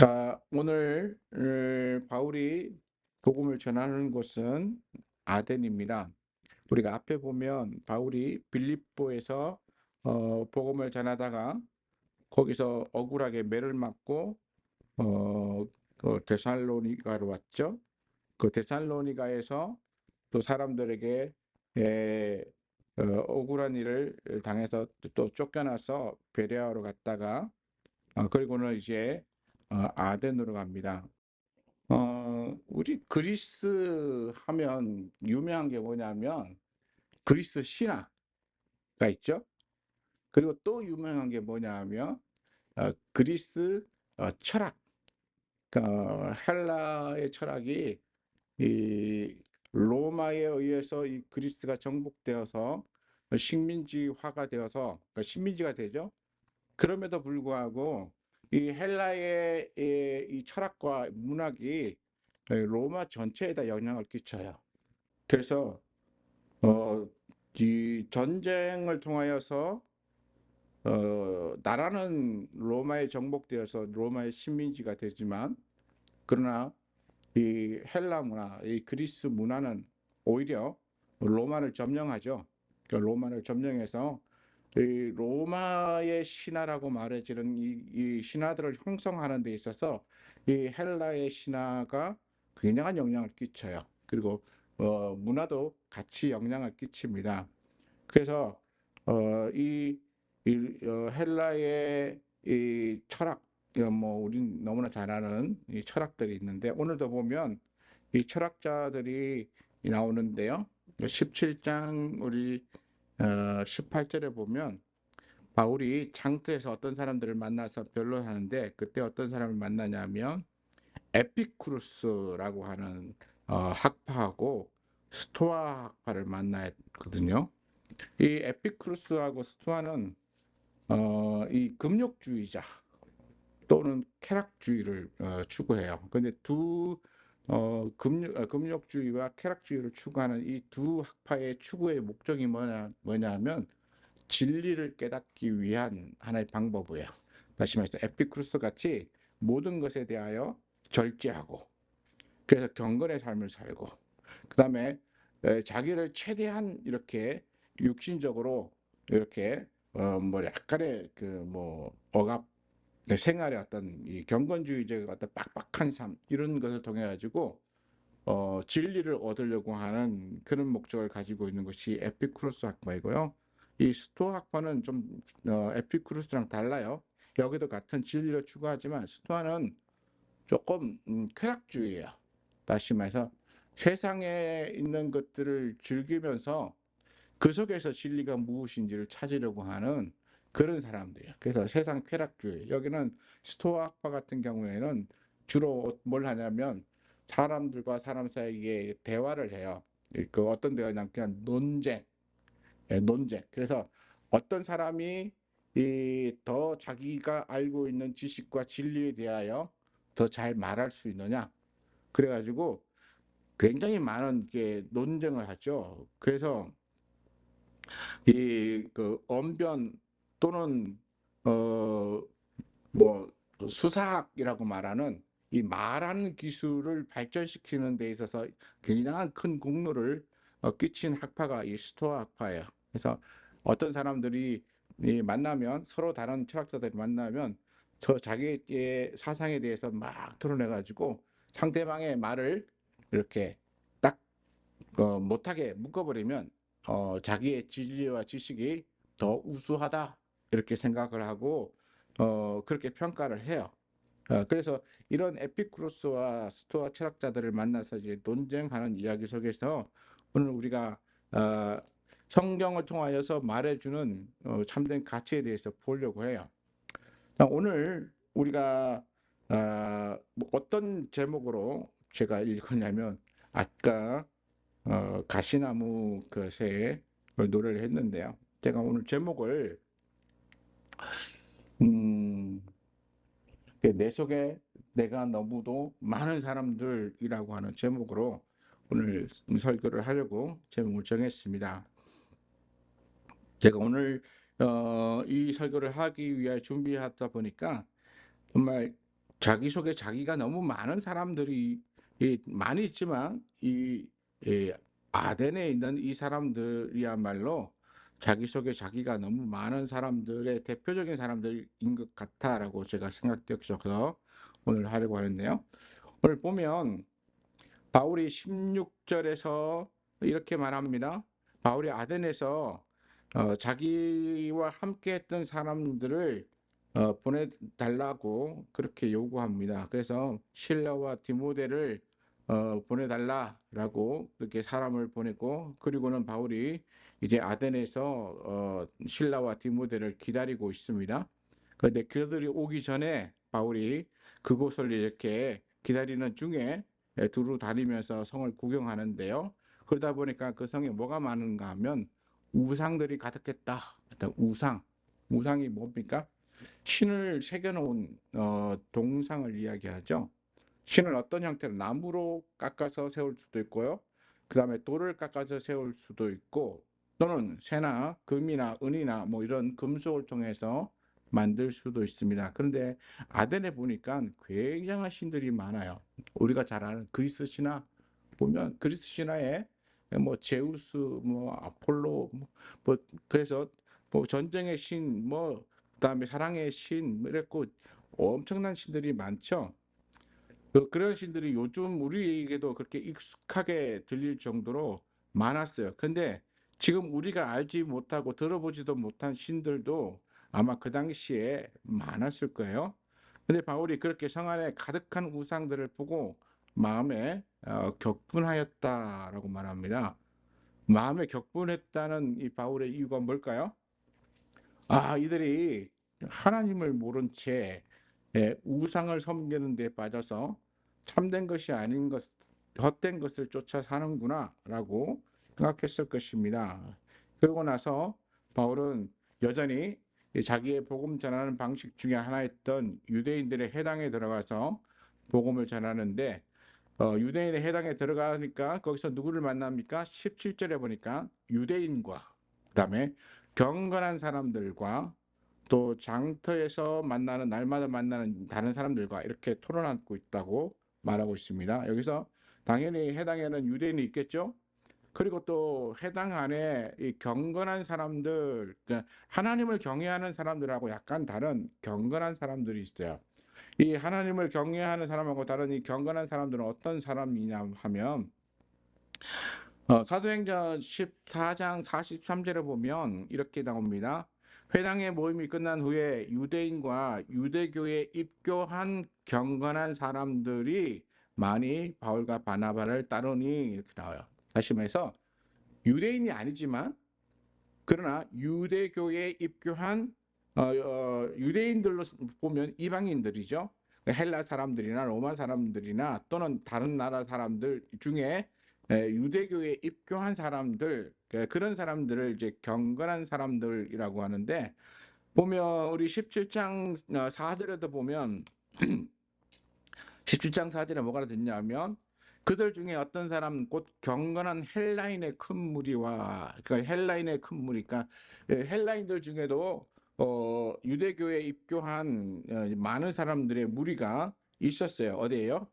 자, 오늘 바울이 복음을 전하는 곳은 아덴입니다. 우리가 앞에 보면 바울이 빌립보에서 복음을 전하다가 거기서 억울하게 매를 맞고 데살로니가로 왔죠. 그 데살로니가에서 또 사람들에게 에, 억울한 일을 당해서 또 쫓겨나서 베레아로 갔다가 그리고는 이제 아덴으로 갑니다. 우리 그리스 하면 유명한 게 뭐냐면 그리스 신화가 있죠. 그리고 또 유명한 게 뭐냐면 그리스 철학, 헬라의 철학이 이 로마에 의해서 이 그리스가 정복되어서 식민지화가 되어서 그러니까 식민지가 되죠. 그럼에도 불구하고 이 헬라의 이 철학과 문학이 로마 전체에다 영향을 끼쳐요. 그래서 이 전쟁을 통하여서 나라는 로마에 정복되어서 로마의 식민지가 되지만 그러나 이 헬라 문화, 이 그리스 문화는 오히려 로마를 점령하죠. 그러니까 로마를 점령해서 이 로마의 신화라고 말해지는 이 신화들을 형성하는 데 있어서 이 헬라의 신화가 굉장한 영향을 끼쳐요. 그리고 문화도 같이 영향을 끼칩니다. 그래서 헬라의 이 철학, 뭐 우린 너무나 잘 아는 이 철학들이 있는데 오늘도 보면 이 철학자들이 나오는데요. 17장 우리 18절에 보면 바울이 장터에서 어떤 사람들을 만나서 변론하는데 그때 어떤 사람을 만나냐면 에피쿠루스라고 하는 학파하고 스토아 학파를 만났거든요. 이 에피쿠루스하고 스토아는 이 금욕주의자 또는 쾌락주의를 추구해요. 그런데 금욕주의와 쾌락주의를 추구하는 이 두 학파의 추구의 목적이 뭐냐면 진리를 깨닫기 위한 하나의 방법이에요. 다시 말해서 에피쿠루스 같이 모든 것에 대하여 절제하고 그래서 경건의 삶을 살고 그 다음에 자기를 최대한 이렇게 육신적으로 이렇게 뭐 약간의 그 뭐 억압 생활의 어떤 이 경건주의적인 어떤 빡빡한 삶 이런 것을 통해 가지고 진리를 얻으려고 하는 그런 목적을 가지고 있는 것이 에피쿠로스 학파이고요. 이 스토아 학파는 좀 에피쿠로스랑 달라요. 여기도 같은 진리를 추구하지만 스토아는 조금 쾌락주의예요. 다시 말해서 세상에 있는 것들을 즐기면서 그 속에서 진리가 무엇인지를 찾으려고 하는 그런 사람들이에요. 그래서 세상 쾌락주의. 여기는 스토아 학파 같은 경우에는 주로 뭘 하냐면 사람들과 사람 사이에 대화를 해요. 그 어떤 대화냐면 그냥 논쟁, 논쟁. 그래서 어떤 사람이 이 더 자기가 알고 있는 지식과 진리에 대하여 더 잘 말할 수 있느냐. 그래가지고 굉장히 많은 게 논쟁을 하죠. 그래서 이 그 언변 또는 어 뭐 수사학이라고 말하는 이 말하는 기술을 발전시키는 데 있어서 굉장한 큰 공로를 끼친 학파가 이 스토아 학파예요. 그래서 어떤 사람들이 이 만나면 서로 다른 철학자들이 만나면 저 자기의 사상에 대해서 막 토론해 가지고 상대방의 말을 이렇게 딱 못하게 묶어버리면 자기의 진리와 지식이 더 우수하다 이렇게 생각을 하고 그렇게 평가를 해요. 그래서 이런 에피쿠로스와 스토아 철학자들을 만나서 이제 논쟁하는 이야기 속에서 오늘 우리가 어, 성경을 통하여서 말해주는 참된 가치에 대해서 보려고 해요. 자, 오늘 우리가 뭐 어떤 제목으로 제가 읽었냐면 아까 가시나무 그새 노래를 했는데요. 제가 오늘 제목을 음, 내 속에 내가 너무도 많은 사람들이라고 하는 제목으로 오늘 설교를 하려고 제목을 정했습니다. 제가 오늘 이 설교를 하기 위해 준비하다 보니까 정말 자기 속에 자기가 너무 많은 사람들이 많이 있지만 이 아덴에 있는 이 사람들이야말로 자기 속에 자기가 너무 많은 사람들의 대표적인 사람들인 것 같다라고 제가 생각되어서 오늘 하려고 하는데요. 오늘 보면 바울이 16절에서 이렇게 말합니다. 바울이 아덴에서 자기와 함께 했던 사람들을 보내달라고 그렇게 요구합니다. 그래서 실라와 디모데를 보내달라라고 그렇게 사람을 보내고, 그리고는 바울이 이제 아덴에서 실라와 디모데를 기다리고 있습니다. 그런데 그들이 오기 전에 바울이 그곳을 이렇게 기다리는 중에 두루 다니면서 성을 구경하는데요. 그러다 보니까 그 성에 뭐가 많은가 하면 우상들이 가득했다. 어떤 우상이 뭡니까? 신을 새겨놓은 동상을 이야기하죠. 신을 어떤 형태로, 나무로 깎아서 세울 수도 있고요. 그 다음에 돌을 깎아서 세울 수도 있고, 또는 쇠나 금이나 은이나 뭐 이런 금속을 통해서 만들 수도 있습니다. 그런데 아덴에 보니까 굉장한 신들이 많아요. 우리가 잘 아는 그리스 신화 보면, 그리스 신화에 뭐 제우스, 뭐 아폴로, 뭐 그래서 뭐 전쟁의 신, 뭐 그다음에 사랑의 신, 뭐 이랬고 엄청난 신들이 많죠. 그런 신들이 요즘 우리에게도 그렇게 익숙하게 들릴 정도로 많았어요. 근데 지금 우리가 알지 못하고 들어보지도 못한 신들도 아마 그 당시에 많았을 거예요. 근데 바울이 그렇게 성 안에 가득한 우상들을 보고 마음에 격분하였다라고 말합니다. 마음에 격분했다는 이 바울의 이유가 뭘까요? 이들이 하나님을 모른 채 우상을 섬기는 데 빠져서 참된 것이 아닌 것, 헛된 것을 쫓아 사는구나라고 생각했을 것입니다. 그러고 나서 바울은 여전히 자기의 복음 전하는 방식 중에 하나였던 유대인들의 해당에 들어가서 복음을 전하는데, 유대인의 해당에 들어가니까 거기서 누구를 만납니까? 17절에 보니까 유대인과 그다음에 경건한 사람들과 또 장터에서 만나는, 날마다 만나는 다른 사람들과 이렇게 토론하고 있다고 말하고 있습니다. 여기서 당연히 해당에는 유대인이 있겠죠. 그리고 또 해당 안에 이 경건한 사람들, 그러니까 하나님을 경외하는 사람들하고 약간 다른 경건한 사람들이 있어요. 이 하나님을 경외하는 사람하고 다른 이 경건한 사람들은 어떤 사람이냐 하면, 사도행전 14장 43절에 보면 이렇게 나옵니다. 회당의 모임이 끝난 후에 유대인과 유대교에 입교한 경건한 사람들이 많이 바울과 바나바를 따르니, 이렇게 나와요. 다시 말해서 유대인이 아니지만 그러나 유대교에 입교한 유대인들로 보면 이방인들이죠. 헬라 사람들이나 로마 사람들이나 또는 다른 나라 사람들 중에 유대교에 입교한 사람들, 그런 사람들을 이제 경건한 사람들이라고 하는데, 보면 우리 17장 4절에도 보면 17장 4절에 뭐가 됐냐면, 그들 중에 어떤 사람 곧 경건한 헬라인의 큰 무리와, 그러니까 헬라인의 큰 무리, 그러니까 헬라인들 중에도 유대교에 입교한 많은 사람들의 무리가 있었어요. 어디예요?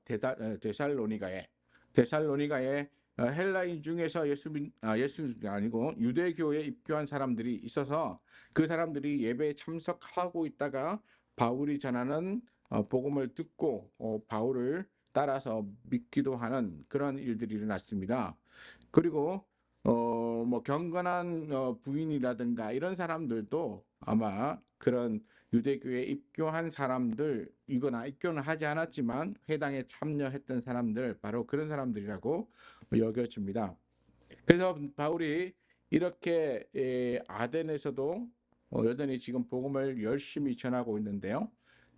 데살로니가에 헬라인 중에서 예수가 아니고 유대교에 입교한 사람들이 있어서 그 사람들이 예배에 참석하고 있다가 바울이 전하는 복음을 듣고 바울을 따라서 믿기도 하는 그런 일들이 일어났습니다. 그리고 뭐 경건한 부인이라든가 이런 사람들도 아마 그런 유대교에 입교한 사람들이거나 입교는 하지 않았지만 회당에 참여했던 사람들, 바로 그런 사람들이라고 여겨집니다. 그래서 바울이 이렇게 아덴에서도 여전히 지금 복음을 열심히 전하고 있는데요.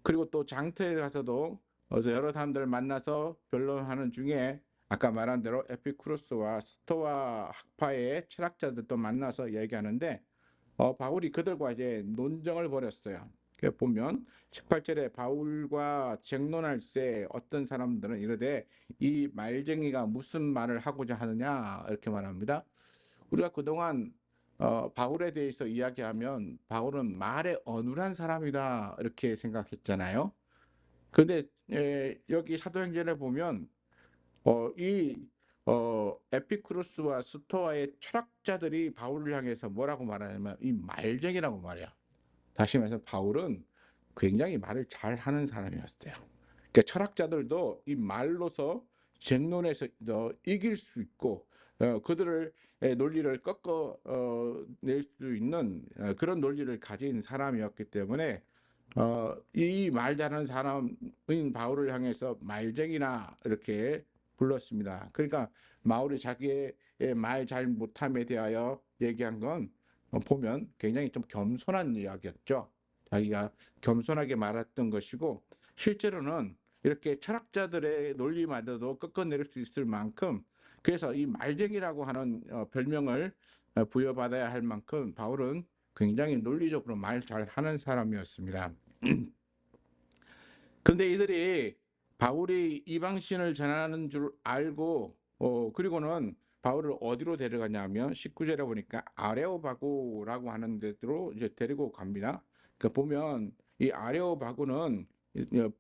그리고 또 장터에 가서도 여러 사람들을 만나서 변론하는 중에 아까 말한 대로 에피쿠로스와 스토아 학파의 철학자들도 만나서 얘기하는데, 바울이 그들과 이제 논쟁을 벌였어요. 보면 18절에 바울과 쟁론할세 어떤 사람들은 이르되 이 말쟁이가 무슨 말을 하고자 하느냐, 이렇게 말합니다. 우리가 그동안 바울에 대해서 이야기하면 바울은 말에 어눌한 사람이다 이렇게 생각했잖아요. 그런데 여기 사도행전에 보면 이 에피쿠로스와 스토아의 철학자들이 바울을 향해서 뭐라고 말하냐면 이 말쟁이라고 말해요. 다시 말해서 바울은 굉장히 말을 잘하는 사람이었어요. 그러니까 철학자들도 이 말로서 쟁론에서 이길 수 있고 그들을 논리를 꺾어 낼 수 있는 그런 논리를 가진 사람이었기 때문에 이 말 잘하는 사람인 바울을 향해서 말쟁이나 이렇게 불렀습니다. 그러니까 바울이 자기의 말 잘 못함에 대하여 얘기한 건 보면 굉장히 좀 겸손한 이야기였죠. 자기가 겸손하게 말했던 것이고 실제로는 이렇게 철학자들의 논리마저도 꺾어내릴 수 있을 만큼 그래서 이 말쟁이라고 하는 별명을 부여받아야 할 만큼 바울은 굉장히 논리적으로 말 잘하는 사람이었습니다. 그런데 이들이 바울이 이방신을 전하는 줄 알고 그리고는 바울을 어디로 데려가냐면 19절에 보니까 아레오바고라고 하는 데로 이제 데리고 갑니다. 그 보면 이 아레오바고는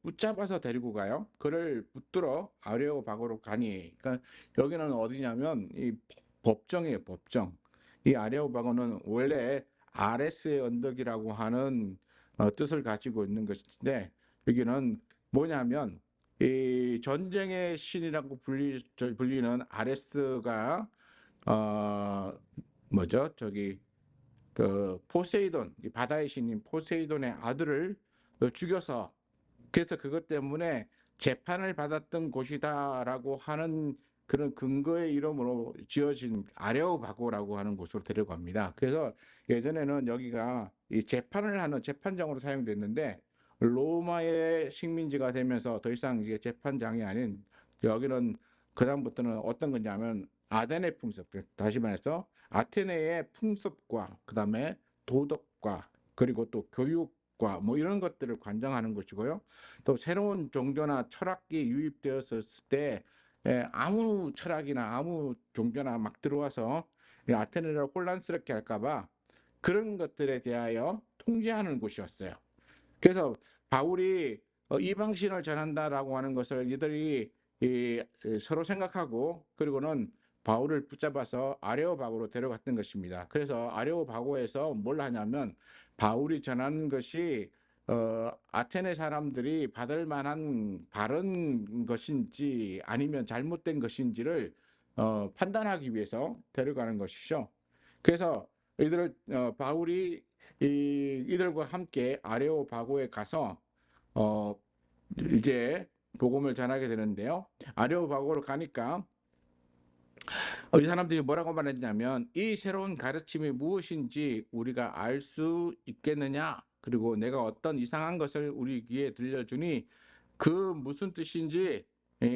붙잡아서 데리고 가요. 그를 붙들어 아레오바고로 가니. 그러니까 여기는 어디냐면 이 법정이에요, 법정. 이 아레오바고는 원래 아레스의 언덕이라고 하는 뜻을 가지고 있는 것인데 여기는 뭐냐면 이 전쟁의 신이라고 불리는 아레스가 어 뭐죠? 저기 그 포세이돈, 이 바다의 신인 포세이돈의 아들을 죽여서 그래서 그것 때문에 재판을 받았던 곳이다라고 하는 그런 근거의 이름으로 지어진 아레오바고라고 하는 곳으로 데려갑니다. 그래서 예전에는 여기가 이 재판을 하는 재판장으로 사용됐는데 로마의 식민지가 되면서 더 이상 이게 재판장이 아닌 여기는 그다음부터는 어떤 거냐면 아테네 풍습, 다시 말해서 아테네의 풍습과 그다음에 도덕과 그리고 또 교육과 뭐 이런 것들을 관장하는 것이고요. 또 새로운 종교나 철학이 유입되었을 때 아무 철학이나 아무 종교나 막 들어와서 아테네를 혼란스럽게 할까봐 그런 것들에 대하여 통제하는 곳이었어요. 그래서 바울이 이방신을 전한다라고 하는 것을 이들이 서로 생각하고 그리고는 바울을 붙잡아서 아레오바고로 데려갔던 것입니다. 그래서 아레오바고에서 뭘 하냐면 바울이 전하는 것이 아테네 사람들이 받을 만한 바른 것인지 아니면 잘못된 것인지를 판단하기 위해서 데려가는 것이죠. 그래서 이들을 바울이 이들과 함께 아레오바고에 가서 어 이제 복음을 전하게 되는데요. 아레오바고로 가니까 이 사람들이 뭐라고 말했냐면 이 새로운 가르침이 무엇인지 우리가 알 수 있겠느냐? 그리고 내가 어떤 이상한 것을 우리 귀에 들려주니 그 무슨 뜻인지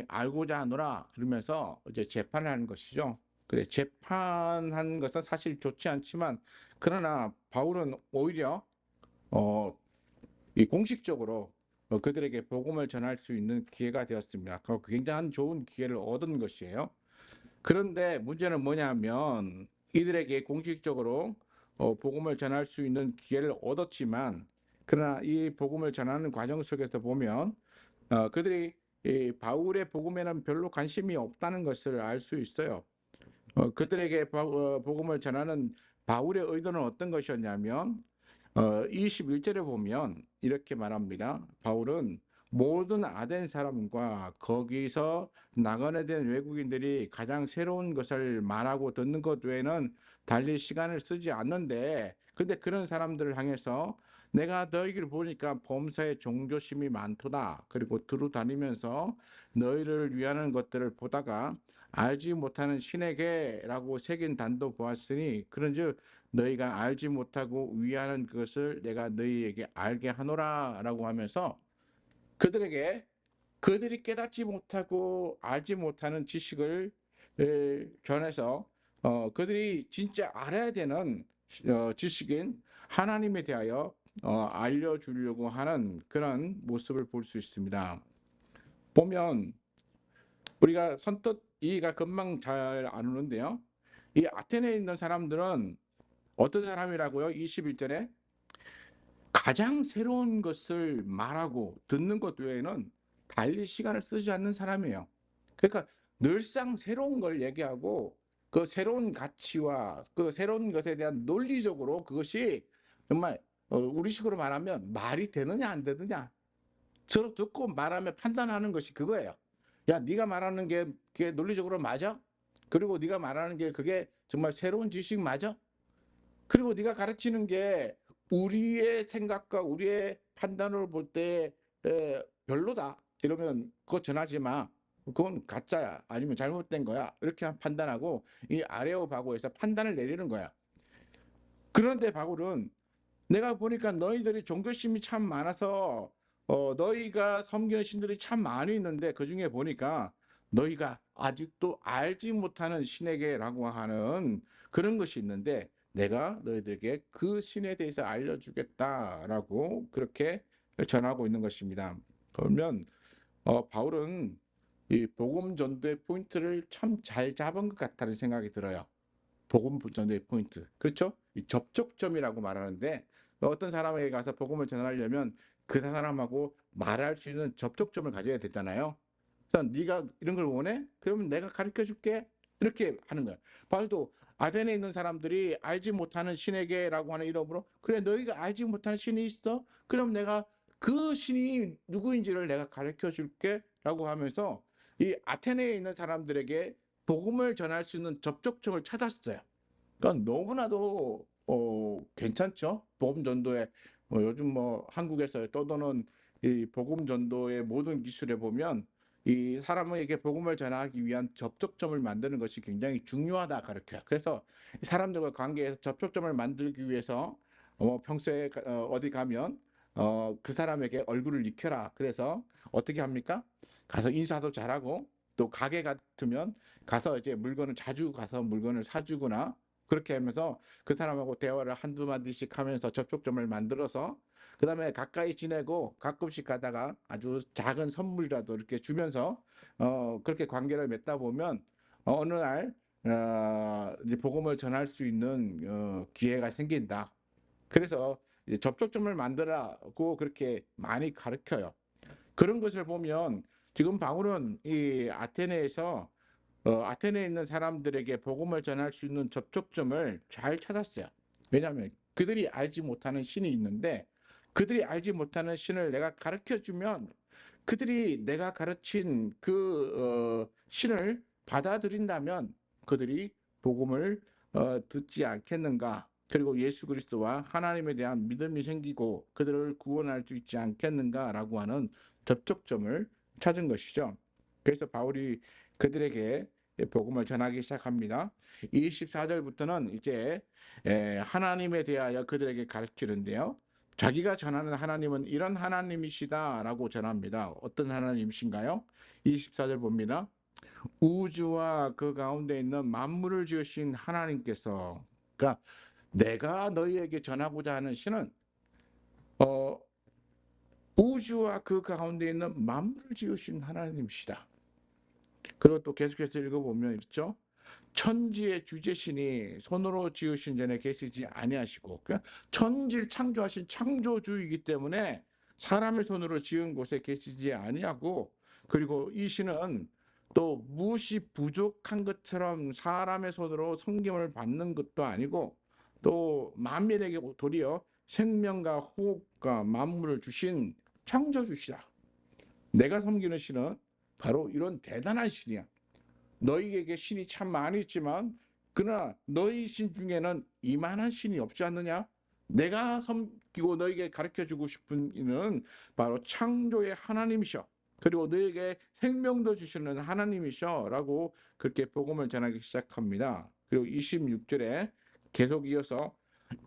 알고자 하노라. 그러면서 이제 재판을 하는 것이죠. 그래, 재판한 것은 사실 좋지 않지만 그러나 바울은 오히려 이 공식적으로 그들에게 복음을 전할 수 있는 기회가 되었습니다. 굉장한 좋은 기회를 얻은 것이에요. 그런데 문제는 뭐냐면 이들에게 공식적으로 복음을 전할 수 있는 기회를 얻었지만 그러나 이 복음을 전하는 과정 속에서 보면 그들이 이 바울의 복음에는 별로 관심이 없다는 것을 알 수 있어요. 그들에게 복음을 전하는 바울의 의도는 어떤 것이었냐면 21절에 보면 이렇게 말합니다. 바울은 모든 아덴 사람과 거기서 나그네된 외국인들이 가장 새로운 것을 말하고 듣는 것 외에는 달리 시간을 쓰지 않는데 근데 그런 사람들을 향해서 내가 너희를 보니까 범사에 종교심이 많도다. 그리고 두루 다니면서 너희를 위하는 것들을 보다가 알지 못하는 신에게라고 새긴 단도 보았으니 그런즉 너희가 알지 못하고 위하는 그것을 내가 너희에게 알게 하노라 라고 하면서 그들에게 그들이 깨닫지 못하고 알지 못하는 지식을 전해서 그들이 진짜 알아야 되는 지식인 하나님에 대하여 알려주려고 하는 그런 모습을 볼 수 있습니다. 보면 우리가 선뜻 이해가 금방 잘 안 오는데요. 이 아테네에 있는 사람들은 어떤 사람이라고요? 21절에 가장 새로운 것을 말하고 듣는 것 외에는 달리 시간을 쓰지 않는 사람이에요. 그러니까 늘상 새로운 걸 얘기하고 그 새로운 가치와 그 새로운 것에 대한 논리적으로 그것이 정말 우리식으로 말하면 말이 되느냐 안 되느냐 서로 듣고 말하며 판단하는 것이 그거예요. 야, 네가 말하는 게 그게 논리적으로 맞아? 그리고 네가 말하는 게 그게 정말 새로운 지식 맞아? 그리고 네가 가르치는 게 우리의 생각과 우리의 판단을 볼 때 별로다. 이러면 그거 전하지 마. 그건 가짜야. 아니면 잘못된 거야. 이렇게 판단하고 이 아레오 바고에서 판단을 내리는 거야. 그런데 바울은 내가 보니까 너희들이 종교심이 참 많아서 너희가 섬기는 신들이 참 많이 있는데 그 중에 보니까 너희가 아직도 알지 못하는 신에게라고 하는 그런 것이 있는데 내가 너희들에게 그 신에 대해서 알려주겠다라고 그렇게 전하고 있는 것입니다. 그러면 바울은 이 복음 전도의 포인트를 참 잘 잡은 것 같다는 생각이 들어요. 복음 전도의 포인트. 그렇죠? 이 접촉점이라고 말하는데 어떤 사람에게 가서 복음을 전하려면 그 사람하고 말할 수 있는 접촉점을 가져야 되잖아요. 그래서 네가 이런 걸 원해? 그러면 내가 가르쳐 줄게. 이렇게 하는 거야. 바울도 아덴에 있는 사람들이 알지 못하는 신에게라고 하는 이름으로 그래 너희가 알지 못하는 신이 있어? 그럼 내가 그 신이 누구인지를 내가 가르쳐 줄게라고 하면서 이 아테네에 있는 사람들에게 복음을 전할 수 있는 접촉점을 찾았어요. 그러니까 너무나도 괜찮죠. 복음 전도에 요즘 뭐 한국에서 떠도는 이 복음 전도의 모든 기술에 보면 이 사람에게 복음을 전하기 위한 접촉점을 만드는 것이 굉장히 중요하다 가르쳐요. 그래서 사람들과 관계에서 접촉점을 만들기 위해서 평소에 어디 가면 그 사람에게 얼굴을 익혀라. 그래서 어떻게 합니까? 가서 인사도 잘하고 또 가게 같으면 가서 이제 물건을 자주 가서 물건을 사주거나 그렇게 하면서 그 사람하고 대화를 한두 마디씩 하면서 접촉점을 만들어서 그 다음에 가까이 지내고 가끔씩 가다가 아주 작은 선물이라도 이렇게 주면서 그렇게 관계를 맺다 보면 어느 날 이제 복음을 전할 수 있는 기회가 생긴다. 그래서 이제 접촉점을 만들라고 그렇게 많이 가르쳐요. 그런 것을 보면 지금 바울은 이 아테네에서 아테네에 있는 사람들에게 복음을 전할 수 있는 접촉점을 잘 찾았어요. 왜냐하면 그들이 알지 못하는 신이 있는데 그들이 알지 못하는 신을 내가 가르쳐 주면 그들이 내가 가르친 그 신을 받아들인다면 그들이 복음을 듣지 않겠는가? 그리고 예수 그리스도와 하나님에 대한 믿음이 생기고 그들을 구원할 수 있지 않겠는가라고 하는 접촉점을 찾은 것이죠. 그래서 바울이 그들에게 복음을 전하기 시작합니다. 24절부터는 이제 하나님에 대하여 그들에게 가르치는데요. 자기가 전하는 하나님은 이런 하나님이시다라고 전합니다. 어떤 하나님이신가요? 24절 봅니다. 우주와 그 가운데 있는 만물을 지으신 하나님께서, 그러니까 내가 너희에게 전하고자 하는 신은 어, 우주와 그 가운데 있는 만물을 지으신 하나님이시다. 그리고 또 계속해서 읽어보면 있죠. 천지의 주제신이 손으로 지으신 전에 계시지 아니하시고, 그러니까 천지를 창조하신 창조주이기 때문에 사람의 손으로 지은 곳에 계시지 아니하고, 그리고 이 신은 또 무엇이 부족한 것처럼 사람의 손으로 섬김을 받는 것도 아니고 또 만민에게 도리어 생명과 호흡과 만물을 주신 창조주시라. 내가 섬기는 신은 바로 이런 대단한 신이야. 너희에게 신이 참 많이 있지만 그러나 너희 신 중에는 이만한 신이 없지 않느냐? 내가 섬기고 너희에게 가르쳐주고 싶은 이는 바로 창조의 하나님이셔. 그리고 너희에게 생명도 주시는 하나님이셔 라고 그렇게 복음을 전하기 시작합니다. 그리고 26절에 계속 이어서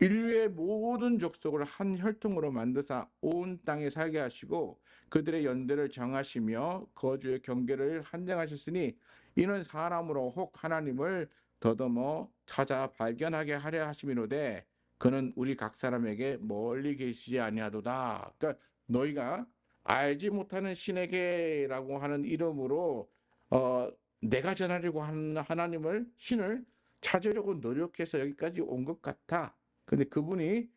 인류의 모든 족속을 한 혈통으로 만드사 온 땅에 살게 하시고 그들의 연대를 정하시며 거주의 경계를 한정하셨으니 이는 사람으로 혹 하나님을 더듬어 찾아 발견하게 하려 하심이로되 그는 우리 각 사람에게 멀리 계시지 아니하도다. 그러니까 너희가 알지 못하는 신에게라고 하는 이름으로 내가 전하려고 하는 하나님을 신을 찾으려고 노력해서 여기까지 온 것 같아. 근데 그분이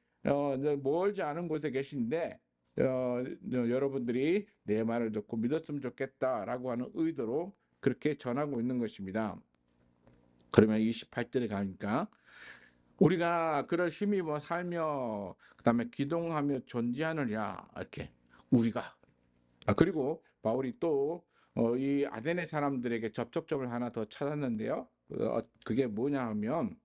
멀지 않은 곳에 계신데 여러분들이 내 말을 듣고 믿었으면 좋겠다라고 하는 의도로 그렇게 전하고 있는 것입니다. 그러면 28절에 가니까 우리가 그를 힘입어 살며 그다음에 기동하며 존재하느냐 이렇게 우리가 그리고 바울이 또 이 아데네 사람들에게 접촉점을 하나 더 찾았는데요. 그게 뭐냐 하면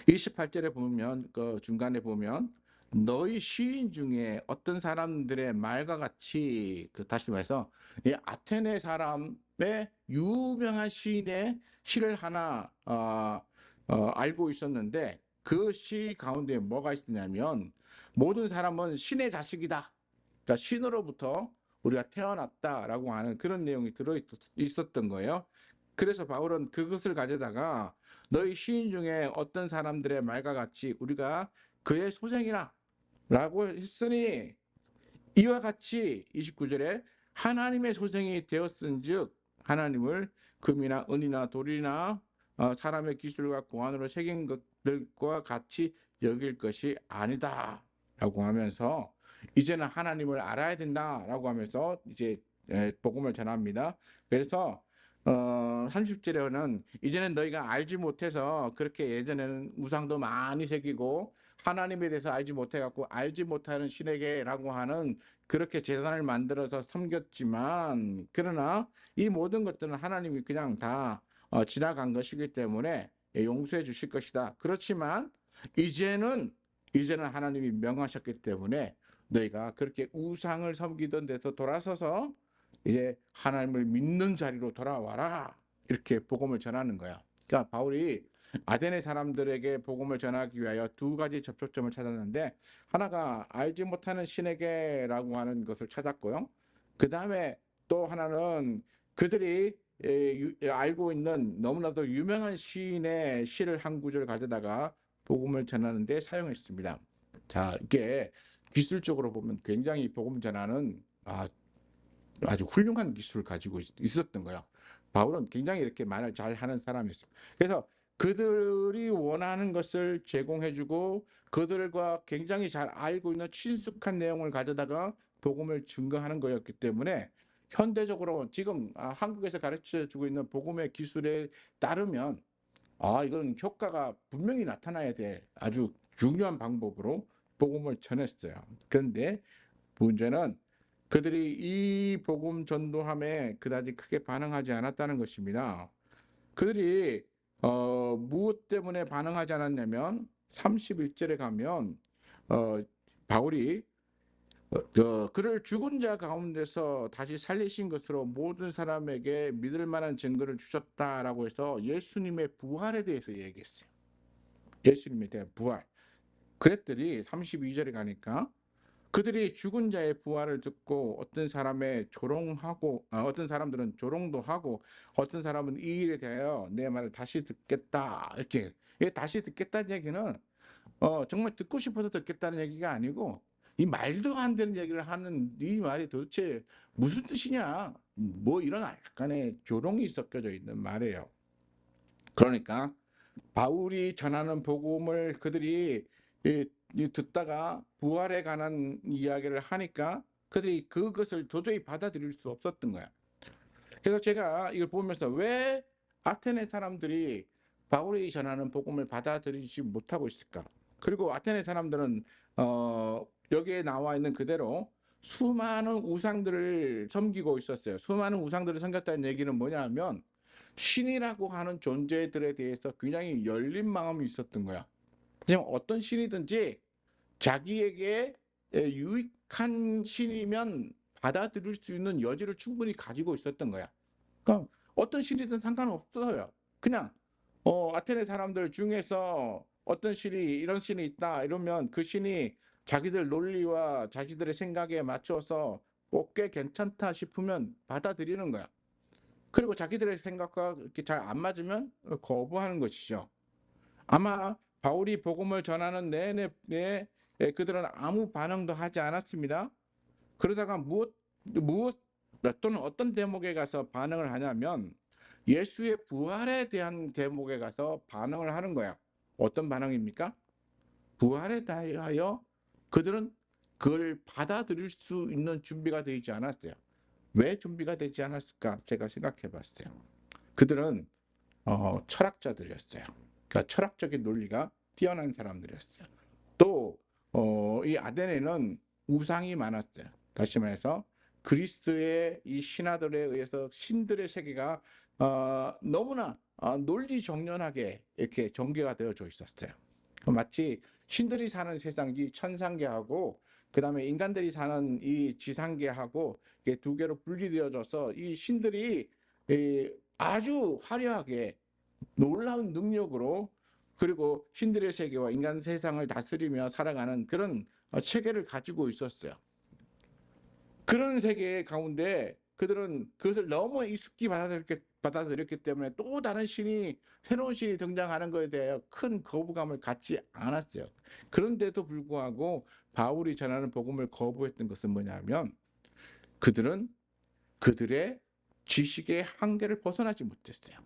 28절에 보면 그 중간에 보면 너희 시인 중에 어떤 사람들의 말과 같이 다시 말해서 이 아테네 사람의 유명한 시인의 시를 하나 알고 있었는데 그 시 가운데 뭐가 있었냐면 모든 사람은 신의 자식이다. 그러니까 신으로부터 우리가 태어났다라고 하는 그런 내용이 들어 있었던 거예요. 그래서 바울은 그것을 가져다가 너희 시인 중에 어떤 사람들의 말과 같이 우리가 그의 소생이라 라고 했으니 이와 같이 29절에 하나님의 소생이 되었은즉 하나님을 금이나 은이나 돌이나 사람의 기술과 고안으로 새긴 것들과 같이 여길 것이 아니다 라고 하면서 이제는 하나님을 알아야 된다라고 하면서 이제 복음을 전합니다. 그래서 30절에는 이제는 너희가 알지 못해서 그렇게 예전에는 우상도 많이 새기고 하나님에 대해서 알지 못해갖고 알지 못하는 신에게라고 하는 그렇게 제단을 만들어서 섬겼지만 그러나 이 모든 것들은 하나님이 그냥 다 지나간 것이기 때문에 용서해 주실 것이다. 그렇지만 이제는 하나님이 명하셨기 때문에 너희가 그렇게 우상을 섬기던 데서 돌아서서 이제 하나님을 믿는 자리로 돌아와라. 이렇게 복음을 전하는 거야. 그러니까 바울이 아데네 사람들에게 복음을 전하기 위하여 두 가지 접촉점을 찾았는데 하나가 알지 못하는 신에게라고 하는 것을 찾았고요. 그 다음에 또 하나는 그들이 알고 있는 너무나도 유명한 시인의 시를 한 구절 가져다가 복음을 전하는 데 사용했습니다. 자, 이게 기술적으로 보면 굉장히 복음 전하는 아주 훌륭한 기술을 가지고 있었던 거예요. 바울은 굉장히 이렇게 말을 잘 하는 사람이었어요. 그래서 그들이 원하는 것을 제공해주고 그들과 굉장히 잘 알고 있는 친숙한 내용을 가져다가 복음을 증거하는 거였기 때문에 현대적으로 지금 한국에서 가르쳐주고 있는 복음의 기술에 따르면 이건 효과가 분명히 나타나야 될 아주 중요한 방법으로 복음을 전했어요. 그런데 문제는 그들이 이 복음 전도함에 그다지 크게 반응하지 않았다는 것입니다. 그들이 무엇 때문에 반응하지 않았냐면 31절에 가면 바울이 그를 죽은 자 가운데서 다시 살리신 것으로 모든 사람에게 믿을 만한 증거를 주셨다라고 해서 예수님의 부활에 대해서 얘기했어요. 예수님에 대한 부활. 그랬더니 32절에 가니까 그들이 죽은 자의 부활을 듣고 어떤 사람의 조롱하고 어떤 사람들은 조롱도 하고 어떤 사람은 이 일에 대하여 내 말을 다시 듣겠다 이렇게 다시 듣겠다는 얘기는 정말 듣고 싶어서 듣겠다는 얘기가 아니고 이 말도 안 되는 얘기를 하는 네 말이 도대체 무슨 뜻이냐 뭐 이런 약간의 조롱이 섞여져 있는 말이에요. 그러니까 바울이 전하는 복음을 그들이 듣다가 부활에 관한 이야기를 하니까 그들이 그것을 도저히 받아들일 수 없었던 거야. 그래서 제가 이걸 보면서 왜 아테네 사람들이 바울이 전하는 복음을 받아들이지 못하고 있을까? 그리고 아테네 사람들은 여기에 나와 있는 그대로 수많은 우상들을 섬기고 있었어요. 수많은 우상들을 섬겼다는 얘기는 뭐냐면 신이라고 하는 존재들에 대해서 굉장히 열린 마음이 있었던 거야. 그냥 어떤 신이든지 자기에게 유익한 신이면 받아들일 수 있는 여지를 충분히 가지고 있었던 거야. 그러니까 어떤 신이든 상관없어요. 그냥 아테네 사람들 중에서 어떤 신이 이런 신이 있다 이러면 그 신이 자기들 논리와 자기들의 생각에 맞춰서 꽤 괜찮다 싶으면 받아들이는 거야. 그리고 자기들의 생각과 이렇게 잘 안 맞으면 거부하는 것이죠. 아마 바울이 복음을 전하는 내내 그들은 아무 반응도 하지 않았습니다. 그러다가 무엇 또는 어떤 대목에 가서 반응을 하냐면 예수의 부활에 대한 대목에 가서 반응을 하는 거야. 어떤 반응입니까? 부활에 대하여 그들은 그걸 받아들일 수 있는 준비가 되지 않았어요. 왜 준비가 되지 않았을까? 제가 생각해 봤어요. 그들은 철학자들이었어요. 그러니까 철학적인 논리가 뛰어난 사람들이었어요. 또 이 아테네는 우상이 많았어요. 다시 말해서 그리스의 이 신화들에 의해서 신들의 세계가 너무나 논리정연하게 이렇게 전개가 되어져 있었어요. 마치 신들이 사는 세상이 천상계하고 그다음에 인간들이 사는 이 지상계하고 이게 두 개로 분리되어져서 이 신들이 아주 화려하게 놀라운 능력으로 그리고 신들의 세계와 인간 세상을 다스리며 살아가는 그런 체계를 가지고 있었어요. 그런 세계 가운데 그들은 그것을 너무 익숙히 받아들였기 때문에 또 다른 신이 새로운 신이 등장하는 것에 대해 큰 거부감을 갖지 않았어요. 그런데도 불구하고 바울이 전하는 복음을 거부했던 것은 뭐냐면 그들은 그들의 지식의 한계를 벗어나지 못했어요.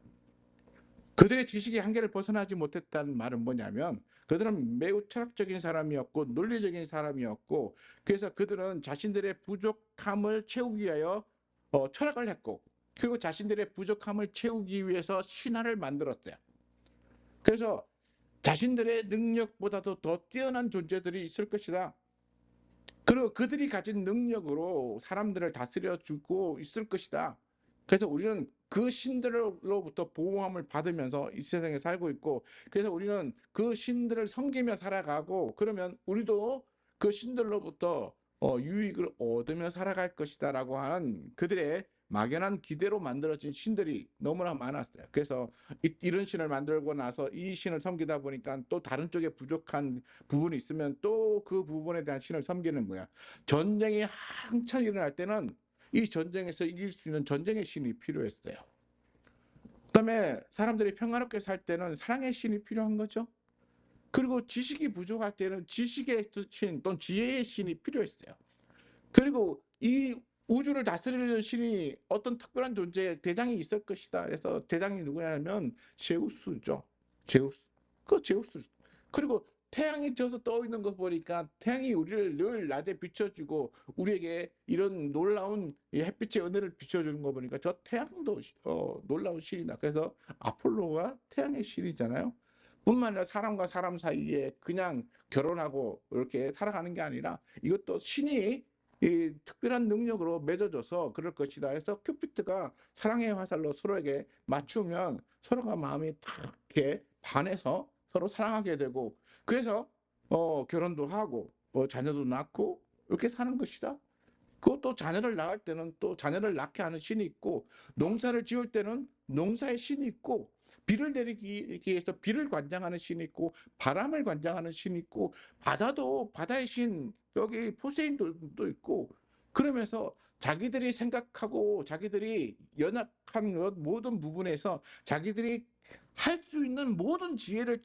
그들의 지식의 한계를 벗어나지 못했다는 말은 뭐냐면 그들은 매우 철학적인 사람이었고 논리적인 사람이었고 그래서 그들은 자신들의 부족함을 채우기 위하여 철학을 했고 그리고 자신들의 부족함을 채우기 위해서 신화를 만들었어요. 그래서 자신들의 능력보다도 더 뛰어난 존재들이 있을 것이다. 그리고 그들이 가진 능력으로 사람들을 다스려 주고 있을 것이다. 그래서 우리는 그 신들로부터 보호함을 받으면서 이 세상에 살고 있고 그래서 우리는 그 신들을 섬기며 살아가고 그러면 우리도 그 신들로부터 유익을 얻으며 살아갈 것이다 라고 하는 그들의 막연한 기대로 만들어진 신들이 너무나 많았어요. 그래서 이런 신을 만들고 나서 이 신을 섬기다 보니까 또 다른 쪽에 부족한 부분이 있으면 또 그 부분에 대한 신을 섬기는 거야. 전쟁이 한창 일어날 때는 이 전쟁에서 이길 수 있는 전쟁의 신이 필요했어요. 그다음에 사람들이 평화롭게 살 때는 사랑의 신이 필요한 거죠. 그리고 지식이 부족할 때는 지식의 신 또는 지혜의 신이 필요했어요. 그리고 이 우주를 다스리는 신이 어떤 특별한 존재 대장이 있을 것이다. 그래서 대장이 누구냐면 제우스죠. 제우스. 그 제우스. 그리고 태양이 져서 떠 있는 거 보니까 태양이 우리를 늘 낮에 비춰주고 우리에게 이런 놀라운 햇빛의 은혜를 비춰주는 거 보니까 저 태양도 놀라운 신이다. 그래서 아폴로가 태양의 신이잖아요. 뿐만 아니라 사람과 사람 사이에 그냥 결혼하고 이렇게 살아가는 게 아니라 이것도 신이 이 특별한 능력으로 맺어져서 그럴 것이다 해서 큐피트가 사랑의 화살로 서로에게 맞추면 서로가 마음이 딱 이렇게 반해서 서로 사랑하게 되고 그래서 결혼도 하고 자녀도 낳고 이렇게 사는 것이다. 그것도 자녀를 낳을 때는 또 자녀를 낳게 하는 신이 있고 농사를 지을 때는 농사의 신이 있고 비를 내리기 위해서 비를 관장하는 신이 있고 바람을 관장하는 신이 있고 바다도 바다의 신 여기 포세인도 있고 그러면서 자기들이 생각하고 자기들이 연약한 모든 부분에서 자기들이 할 수 있는 모든 지혜를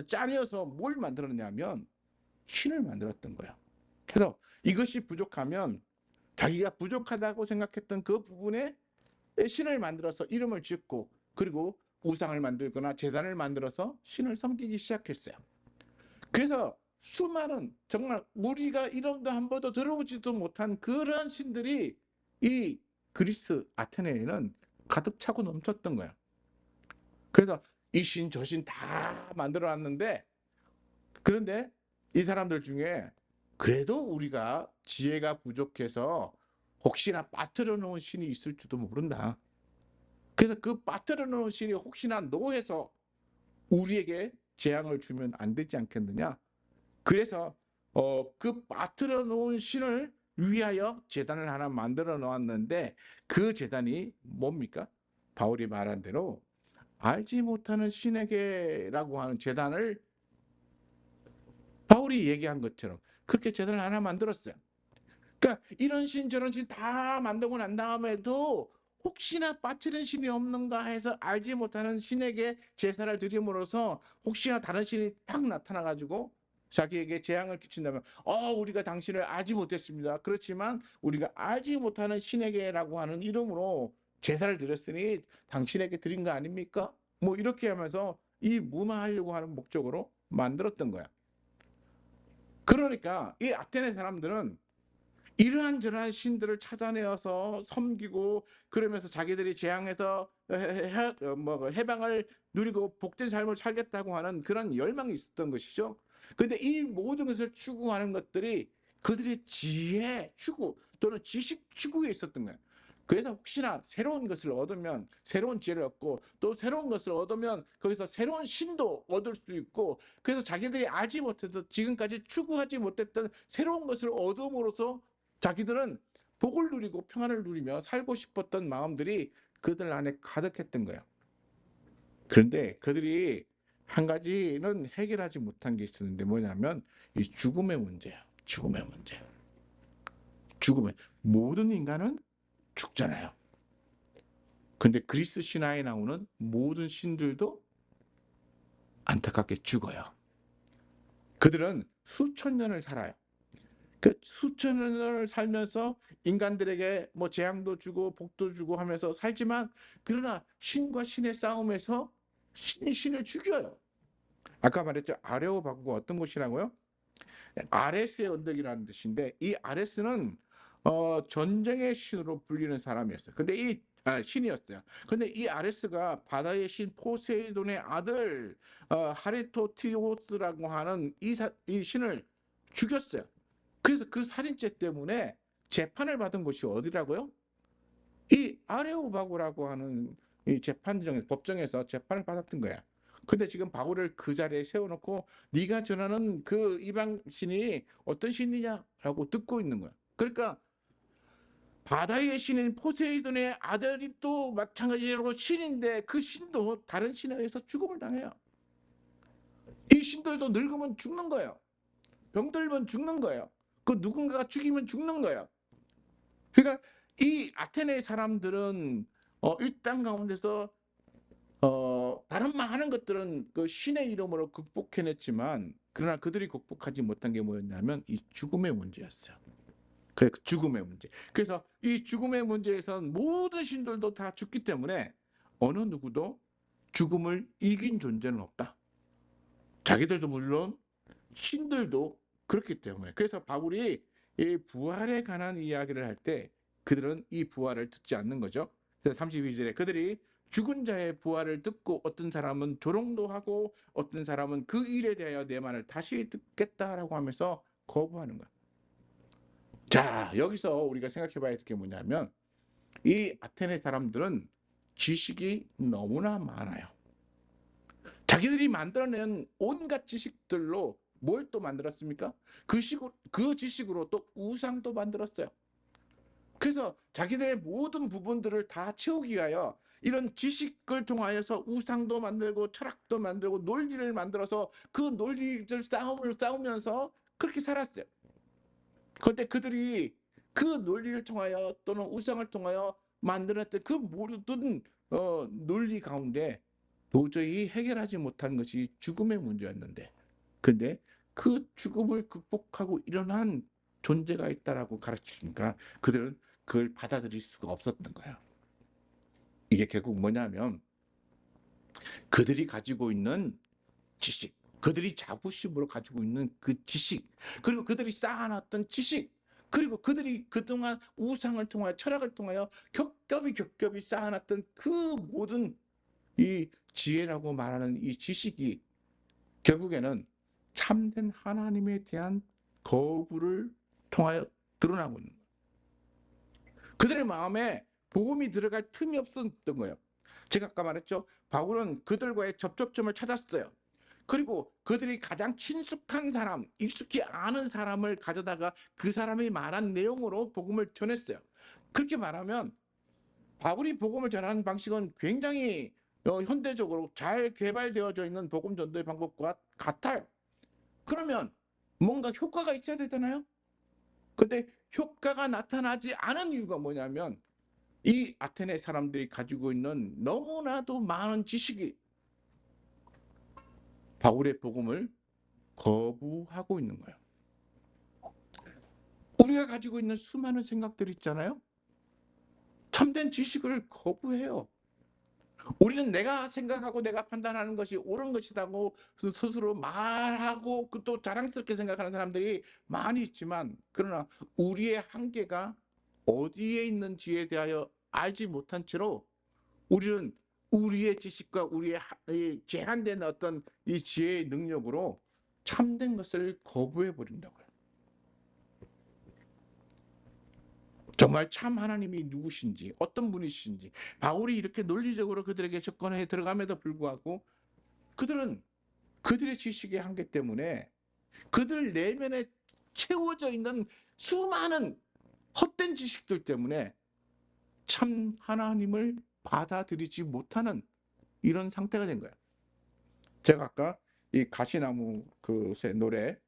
짜내어서 뭘 만들었냐면 신을 만들었던 거야. 그래서 이것이 부족하면 자기가 부족하다고 생각했던 그 부분에 신을 만들어서 이름을 짓고 그리고 우상을 만들거나 제단을 만들어서 신을 섬기기 시작했어요. 그래서 수많은 정말 우리가 이름도 한 번도 들어보지도 못한 그런 신들이 이 그리스 아테네에는 가득 차고 넘쳤던 거야. 그래서 이 신 저 신 다 만들어 놨는데 그런데 이 사람들 중에 그래도 우리가 지혜가 부족해서 혹시나 빠뜨려 놓은 신이 있을지도 모른다. 그래서 그 빠뜨려 놓은 신이 혹시나 노해서 우리에게 재앙을 주면 안 되지 않겠느냐. 그래서 그 빠뜨려 놓은 신을 위하여 제단을 하나 만들어 놓았는데 그 제단이 뭡니까? 바울이 말한 대로 알지 못하는 신에게라고 하는 제단을 바울이 얘기한 것처럼 그렇게 제단을 하나 만들었어요. 그러니까 이런 신 저런 신 다 만들고 난 다음에도 혹시나 빠뜨린 신이 없는가 해서 알지 못하는 신에게 제사를 드림으로써 혹시나 다른 신이 딱 나타나 가지고 자기에게 재앙을 끼친다면 우리가 당신을 알지 못했습니다. 그렇지만 우리가 알지 못하는 신에게라고 하는 이름으로 제사를 드렸으니 당신에게 드린 거 아닙니까? 뭐 이렇게 하면서 이 무마하려고 하는 목적으로 만들었던 거야. 그러니까 이 아테네 사람들은 이러한 저러한 신들을 찾아내어서 섬기고 그러면서 자기들이 재앙에서 해방을 누리고 복된 삶을 살겠다고 하는 그런 열망이 있었던 것이죠. 근데 이 모든 것을 추구하는 것들이 그들의 지혜 추구 또는 지식 추구에 있었던 거예요. 그래서 혹시나 새로운 것을 얻으면 새로운 지혜를 얻고 또 새로운 것을 얻으면 거기서 새로운 신도 얻을 수 있고 그래서 자기들이 알지 못해서 지금까지 추구하지 못했던 새로운 것을 얻음으로써 자기들은 복을 누리고 평안을 누리며 살고 싶었던 마음들이 그들 안에 가득했던 거예요. 그런데 그들이 한 가지는 해결하지 못한 게 있었는데 뭐냐면 이 죽음의 문제예요. 죽음의 문제. 죽음의 모든 인간은 죽잖아요. 근데 그리스 신화에 나오는 모든 신들도 안타깝게 죽어요. 그들은 수천 년을 살아요. 그 수천 년을 살면서 인간들에게 뭐 재앙도 주고 복도 주고 하면서 살지만 그러나 신과 신의 싸움에서 신이 신을 죽여요. 아까 말했죠. 아레오바구가 어떤 곳이라고요? 아레스의 언덕이라는 뜻인데 이 아레스는 전쟁의 신으로 불리는 사람이었어요. 근데 신이었어요. 근데 이 아레스가 바다의 신 포세이돈의 아들 하리토티오스라고 하는 이 신을 죽였어요. 그래서 그 살인죄 때문에 재판을 받은 곳이 어디라고요? 이 아레오바고라고 하는 이 법정에서 재판을 받았던 거야. 근데 지금 바울을 그 자리에 세워놓고 네가 전하는 그 이방 신이 어떤 신이냐라고 듣고 있는 거야. 그러니까 바다의 신인 포세이돈의 아들이 또 마찬가지로 신인데 그 신도 다른 신에 의해서 죽음을 당해요. 이 신들도 늙으면 죽는 거예요. 병들면 죽는 거예요. 그 누군가가 죽이면 죽는 거예요. 그러니까 이 아테네 사람들은 이 땅 가운데서 다른 많은 것들은 그 신의 이름으로 극복해냈지만 그러나 그들이 극복하지 못한 게 뭐였냐면 이 죽음의 문제였어요. 그 죽음의 문제. 그래서 이 죽음의 문제에선 모든 신들도 다 죽기 때문에 어느 누구도 죽음을 이긴 존재는 없다. 자기들도 물론 신들도 그렇기 때문에. 그래서 바울이 이 부활에 관한 이야기를 할 때 그들은 이 부활을 듣지 않는 거죠. 그래서 32절에 그들이 죽은 자의 부활을 듣고 어떤 사람은 조롱도 하고 어떤 사람은 그 일에 대하여 내 말을 다시 듣겠다라고 하면서 거부하는 거야. 자, 여기서 우리가 생각해 봐야 될 게 뭐냐면 이 아테네 사람들은 지식이 너무나 많아요. 자기들이 만들어낸 온갖 지식들로 뭘 또 만들었습니까? 그 지식으로 또 우상도 만들었어요. 그래서 자기들의 모든 부분들을 다 채우기 위하여 이런 지식을 통하여서 우상도 만들고 철학도 만들고 논리를 만들어서 그 논리들 싸움을 싸우면서 그렇게 살았어요. 그런데 그들이 그 논리를 통하여 또는 우상을 통하여 만들었던 그 모든 논리 가운데 도저히 해결하지 못한 것이 죽음의 문제였는데 근데 그 죽음을 극복하고 일어난 존재가 있다라고 가르치니까 그들은 그걸 받아들일 수가 없었던 거예요. 이게 결국 뭐냐면 그들이 가지고 있는 지식, 그들이 자부심으로 가지고 있는 그 지식, 그리고 그들이 쌓아놨던 지식, 그리고 그들이 그동안 우상을 통하여 철학을 통하여 겹겹이 쌓아놨던 그 모든 이 지혜라고 말하는 이 지식이 결국에는 참된 하나님에 대한 거부를 통하여 드러나고 있는 거예요. 그들의 마음에 복음이 들어갈 틈이 없었던 거예요. 제가 아까 말했죠. 바울은 그들과의 접촉점을 찾았어요. 그리고 그들이 가장 친숙한 사람, 익숙히 아는 사람을 가져다가 그 사람이 말한 내용으로 복음을 전했어요. 그렇게 말하면 바울이 복음을 전하는 방식은 굉장히 현대적으로 잘 개발되어져 있는 복음 전도의 방법과 같아요. 그러면 뭔가 효과가 있어야 되잖아요. 근데 효과가 나타나지 않은 이유가 뭐냐면 이 아테네 사람들이 가지고 있는 너무나도 많은 지식이 바울의 복음을 거부하고 있는 거예요. 우리가 가지고 있는 수많은 생각들 있잖아요. 참된 지식을 거부해요. 우리는 내가 생각하고 내가 판단하는 것이 옳은 것이라고 스스로 말하고 또 자랑스럽게 생각하는 사람들이 많이 있지만, 그러나 우리의 한계가 어디에 있는지에 대하여 알지 못한 채로 우리는 우리의 지식과 우리의 이 제한된 어떤 이 지혜의 능력으로 참된 것을 거부해 버린다고요. 정말 참 하나님이 누구신지, 어떤 분이신지 바울이 이렇게 논리적으로 그들에게 접근해 들어감에도 불구하고 그들은 그들의 지식의 한계 때문에 그들 내면에 채워져 있는 수많은 헛된 지식들 때문에 참 하나님을 받아들이지 못하는 이런 상태가 된 거예요. 제가 아까 이 가시나무 노래,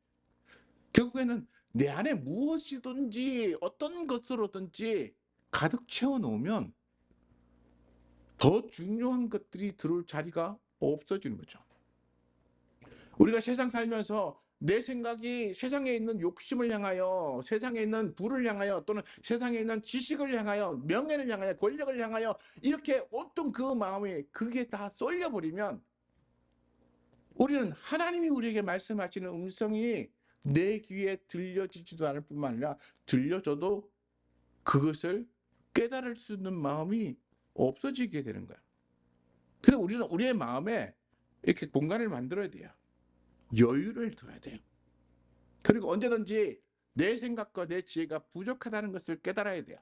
결국에는 내 안에 무엇이든지 어떤 것으로든지 가득 채워 놓으면 더 중요한 것들이 들어올 자리가 없어지는 거죠. 우리가 세상 살면서 내 생각이 세상에 있는 욕심을 향하여, 세상에 있는 부를 향하여, 또는 세상에 있는 지식을 향하여, 명예를 향하여, 권력을 향하여 이렇게 온통 그 마음이 그게 다 쏠려버리면 우리는 하나님이 우리에게 말씀하시는 음성이 내 귀에 들려지지도 않을 뿐만 아니라 들려져도 그것을 깨달을 수 있는 마음이 없어지게 되는 거야. 그래서 우리는 우리의 마음에 이렇게 공간을 만들어야 돼요. 여유를 둬야 돼요. 그리고 언제든지 내 생각과 내 지혜가 부족하다는 것을 깨달아야 돼요.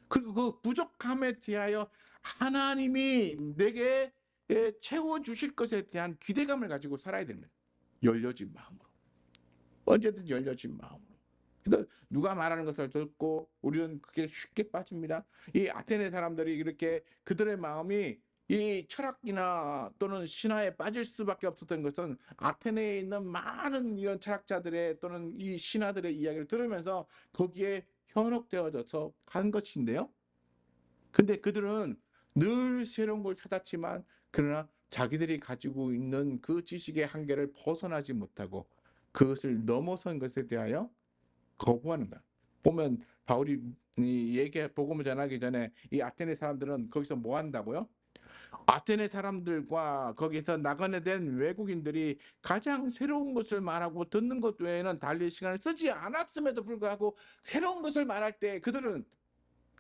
그리고 그 부족함에 대하여 하나님이 내게 채워주실 것에 대한 기대감을 가지고 살아야 됩니다. 열려진 마음으로. 언제든지 열려진 마음으로. 그래서 누가 말하는 것을 듣고 우리는 그게 쉽게 빠집니다. 이 아테네 사람들이 이렇게 그들의 마음이 이 철학이나 또는 신화에 빠질 수밖에 없었던 것은 아테네에 있는 많은 이런 철학자들의 또는 이 신화들의 이야기를 들으면서 거기에 현혹되어져서 간 것인데요. 근데 그들은 늘 새로운 걸 찾았지만 그러나 자기들이 가지고 있는 그 지식의 한계를 벗어나지 못하고 그것을 넘어선 것에 대하여 거부하는 거야. 보면 바울이 복음을 전하기 전에 이 아테네 사람들은 거기서 뭐 한다고요? 아테네 사람들과 거기서 나그네된 외국인들이 가장 새로운 것을 말하고 듣는 것 외에는 달릴 시간을 쓰지 않았음에도 불구하고 새로운 것을 말할 때 그들은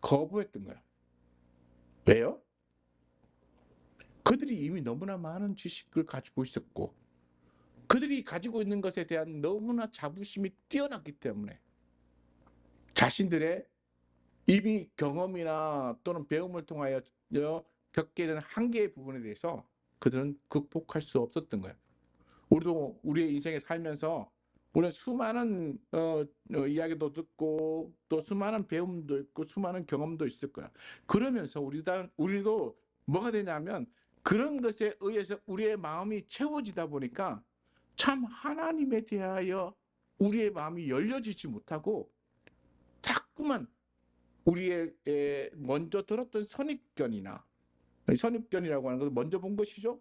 거부했던 거야. 왜요? 그들이 이미 너무나 많은 지식을 가지고 있었고 그들이 가지고 있는 것에 대한 너무나 자부심이 뛰어났기 때문에 자신들의 이미 경험이나 또는 배움을 통하여 겪게 된 한계의 부분에 대해서 그들은 극복할 수 없었던 거예요. 우리도 우리의 인생에 살면서 우리는 수많은 이야기도 듣고 또 수많은 배움도 있고 수많은 경험도 있을 거야. 그러면서 우리도 뭐가 되냐면 그런 것에 의해서 우리의 마음이 채워지다 보니까 참 하나님에 대하여 우리의 마음이 열려지지 못하고 자꾸만 우리의 먼저 들었던 선입견이라고 하는 것은 먼저 본 것이죠.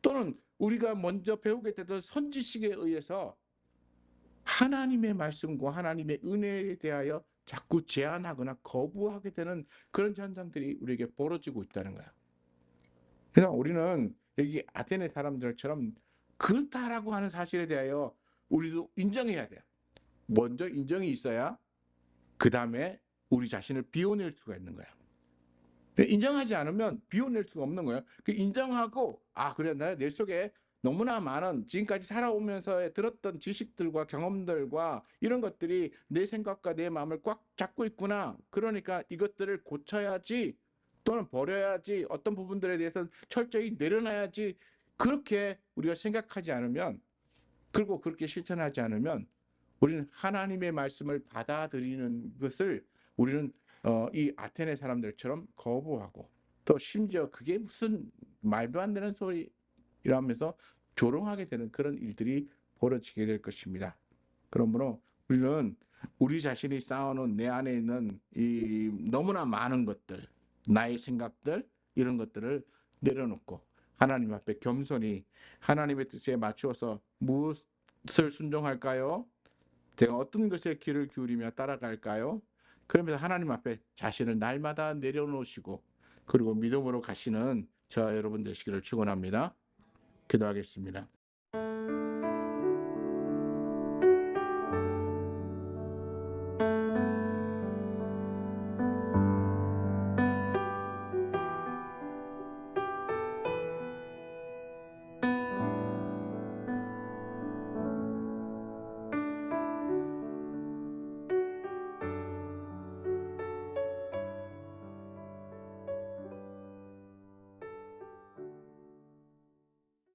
또는 우리가 먼저 배우게 되던 선지식에 의해서 하나님의 말씀과 하나님의 은혜에 대하여 자꾸 제한하거나 거부하게 되는 그런 현상들이 우리에게 벌어지고 있다는 거야. 그래서 우리는 여기 아테네 사람들처럼 그렇다라고 하는 사실에 대하여 우리도 인정해야 돼요. 먼저 인정이 있어야 그 다음에 우리 자신을 비워낼 수가 있는 거야. 인정하지 않으면 비워낼 수가 없는 거예요. 그 인정하고 그래 내 속에 너무나 많은 지금까지 살아오면서 들었던 지식들과 경험들과 이런 것들이 내 생각과 내 마음을 꽉 잡고 있구나. 그러니까 이것들을 고쳐야지 또는 버려야지 어떤 부분들에 대해서 철저히 내려놔야지. 그렇게 우리가 생각하지 않으면 그리고 그렇게 실천하지 않으면 우리는 하나님의 말씀을 받아들이는 것을 우리는 이 아테네 사람들처럼 거부하고 또 심지어 그게 무슨 말도 안 되는 소리라면서 조롱하게 되는 그런 일들이 벌어지게 될 것입니다. 그러므로 우리는 우리 자신이 쌓아놓은 내 안에 있는 이 너무나 많은 것들, 나의 생각들 이런 것들을 내려놓고 하나님 앞에 겸손히 하나님의 뜻에 맞추어서 무엇을 순종할까요? 제가 어떤 것에 귀를 기울이며 따라갈까요? 그러면서 하나님 앞에 자신을 날마다 내려놓으시고 그리고 믿음으로 가시는 저와 여러분 되시기를 축원합니다. 기도하겠습니다.